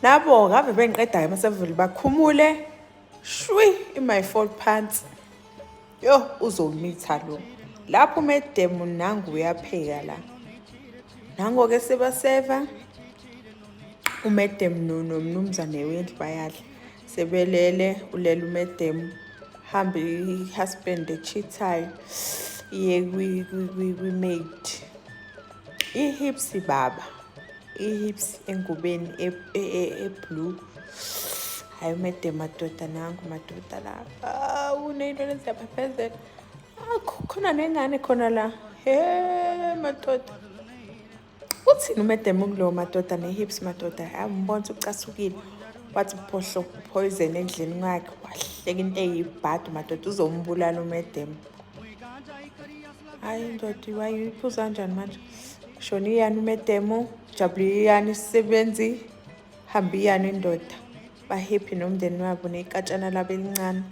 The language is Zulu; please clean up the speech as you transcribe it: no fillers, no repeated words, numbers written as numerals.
Labo ngave bengiqedayo masevule bakhumule shwi my fall pants. Yo uzomitha lo. Lapho uMadam nangu uyapheka la. Nango ke sebaseva. uMadam nomnumzane wendlu bayadla. Sebelele ulele uMadam. Hambe i-husband echithayo. Iye kwi-maid. I-hips baba. I-hips engubeni e-blue. Hayi uMadam madoda nangu madoda la. Unento leziyaphaphezela. Khona nengane khona la. He madoda. Uthini uMadam kulo madoda ne-hips madoda? Ngibona ucasukile. Wathi phohlo poison endlini yakhe. Wahleka into eyibhadu madoda uzombulala uMadam. Hayi ndoda wayiphuza kanjani manje? Shona iyani uMadam, jabule iyani isisebenzi, hambe iyani indoda. Ba happy nomndeni wabo nekatshana labo elincane.